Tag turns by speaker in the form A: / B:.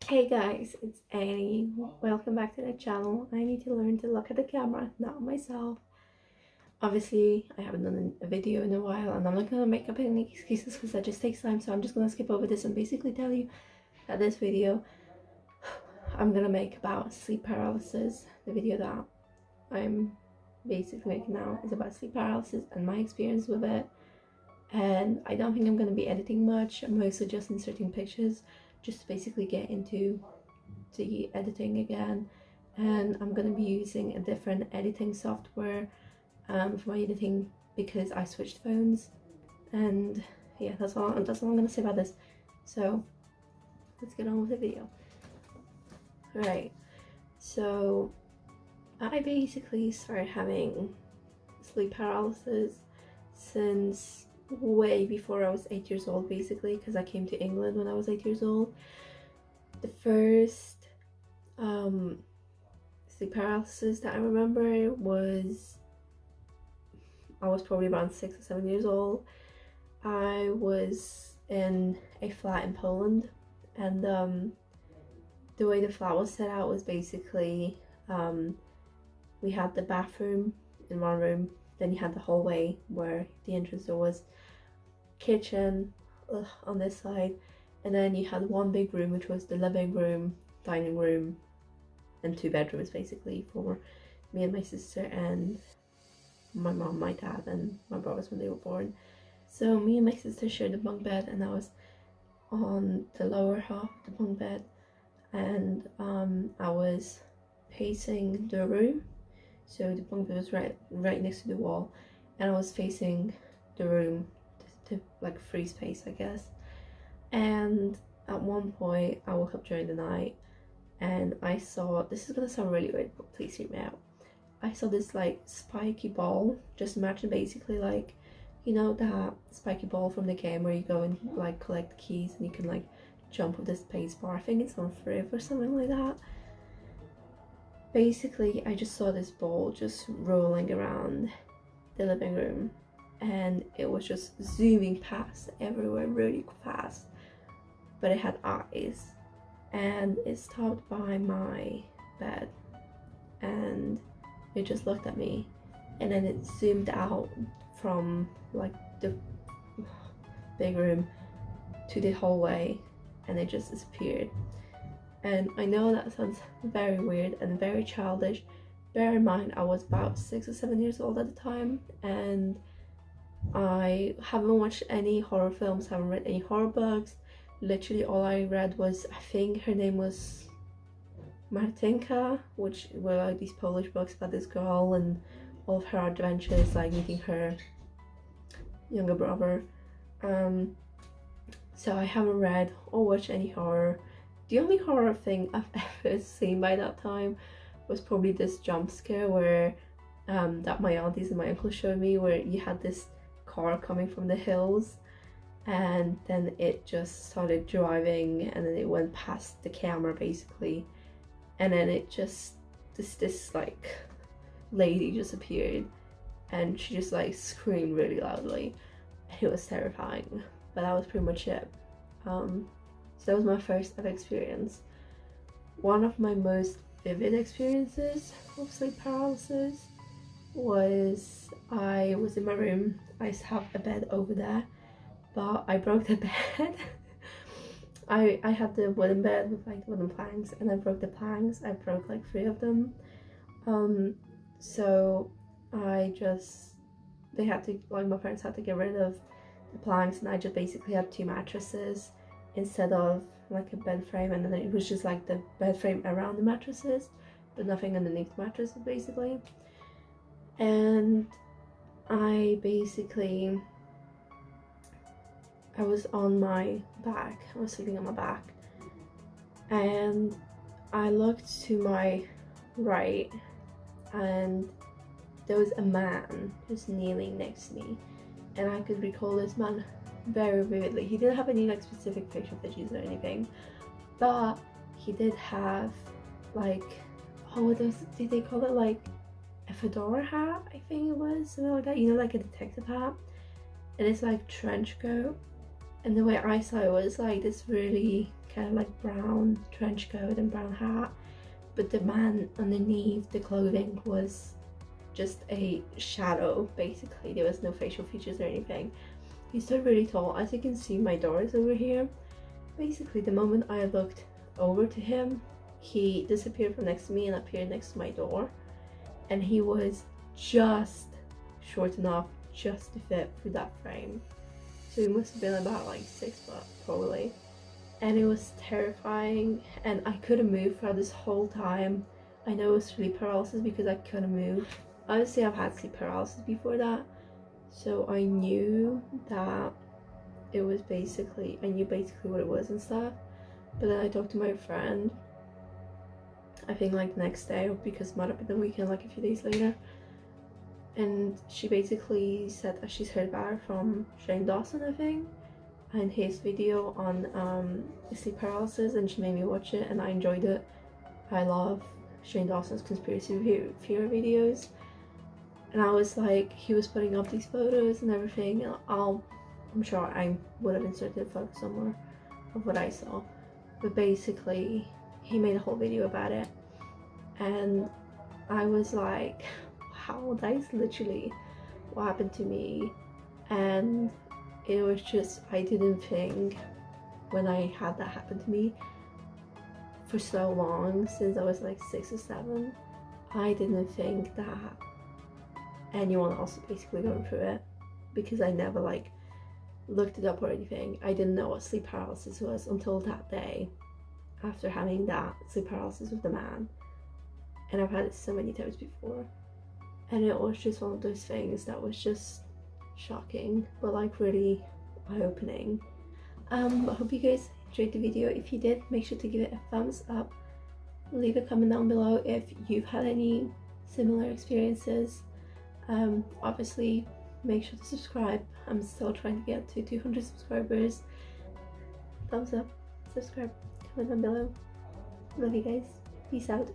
A: Hey guys, it's Annie. Welcome back to the channel. I need to learn to look at the camera, not myself. Obviously, I haven't done a video in a while and I'm not gonna make up any excuses because that just takes time, so I'm just gonna skip over this and basically tell you that this video I'm gonna make about sleep paralysis. The video that I'm basically making now is about sleep paralysis and my experience with it. And I don't think I'm gonna be editing much. I'm mostly just inserting pictures just to basically get into the editing again, and I'm gonna be using a different editing software for my editing because I switched phones. And yeah, that's all I'm gonna say about this. So let's get on with the video. Right, so I basically started having sleep paralysis since way before I was 8 years old, basically, because I came to England when I was 8 years old. The first sleep paralysis that I remember was I was probably around 6 or 7 years old. I was in a flat in Poland, and the way the flat was set out was basically we had the bathroom in one room, then you had the hallway where the entrance door was, kitchen on this side, and then you had one big room which was the living room, dining room, and 2 bedrooms basically for me and my sister and my mom, my dad, and my brothers when they were born. So me and my sister shared the bunk bed, and I was on the lower half of the bunk bed, and I was facing the room, so the bunk bed was right next to the wall, and I was facing the room to like free space, I guess. And at one point I woke up during the night and I saw, this is gonna sound really weird but please hear me out, I saw this like spiky ball. Just imagine basically like, you know, that spiky ball from the game where you go and like collect keys and you can like jump with the space bar. I think it's on Friv or something like that. Basically I just saw this ball just rolling around the living room, and it was just zooming past everywhere really fast, but it had eyes, and it stopped by my bed and it just looked at me, and then it zoomed out from like the big room to the hallway and it just disappeared. And I know that sounds very weird and very childish. Bear in mind I was about 6 or 7 years old at the time, and I haven't watched any horror films, haven't read any horror books. Literally all I read was, I think her name was Martinka, which were like these Polish books about this girl and all of her adventures, like meeting her younger brother. So I haven't read or watched any horror. The only horror thing I've ever seen by that time was probably this jump scare where that my aunties and my uncle showed me, where you had this car coming from the hills and then it just started driving and then it went past the camera basically, and then it just this like lady just appeared and she just like screamed really loudly. It was terrifying, but that was pretty much it. So that was my first ever experience. One of my most vivid experiences of sleep paralysis was, I was in my room. I used to have a bed over there, but I broke the bed. I had the wooden bed with like wooden planks, and I broke the planks. I broke like 3 of them. So they had to, like my parents had to get rid of the planks, and I just basically had 2 mattresses instead of like a bed frame, and then it was just like the bed frame around the mattresses but nothing underneath the mattresses basically. And I was on my back, I was sleeping on my back, and I looked to my right and there was a man just kneeling next to me, and I could recall this man very vividly. He didn't have any like specific facial features or anything, but he did have like, oh, what did they call it, like a fedora hat, I think it was, something like that, you know, like a detective hat, and it's like trench coat, And the way I saw it was like this really kind of like brown trench coat and brown hat, but the man underneath the clothing was just a shadow basically. There was no facial features or anything. He stood really tall. As you can see, my door is over here. Basically, the moment I looked over to him, he disappeared from next to me and appeared next to my door, and he was just short enough just to fit through that frame. So he must have been about like 6 foot probably, and it was terrifying, and I couldn't move throughout this whole time. I know it was sleep paralysis because I couldn't move. Obviously I've had sleep paralysis before that, so I knew that it was basically, I knew basically what it was and stuff. But then I talked to my friend, I think like the next day, because it might have been the weekend, like a few days later, and she basically said that she's heard about it from Shane Dawson, I think, and his video on sleep paralysis, and she made me watch it and I enjoyed it. I love Shane Dawson's conspiracy theory videos, and I was like, he was putting up these photos and everything, and I'm sure I would have inserted a photo somewhere of what I saw, but basically he made a whole video about it, and I was like, wow, that is literally what happened to me. And it was just, I didn't think, when I had that happen to me for so long, since I was like 6 or 7, I didn't think that anyone else basically going through it, because I never like looked it up or anything. I didn't know what sleep paralysis was until that day after having that sleep paralysis with the man, and I've had it so many times before, and it was just one of those things that was just shocking, but like really eye-opening. I hope you guys enjoyed the video. If you did, make sure to give it a thumbs up, leave a comment down below if you've had any similar experiences. Obviously make sure to subscribe. I'm still trying to get to 200 subscribers. Thumbs up, subscribe, comment down below. Love you guys. Peace out.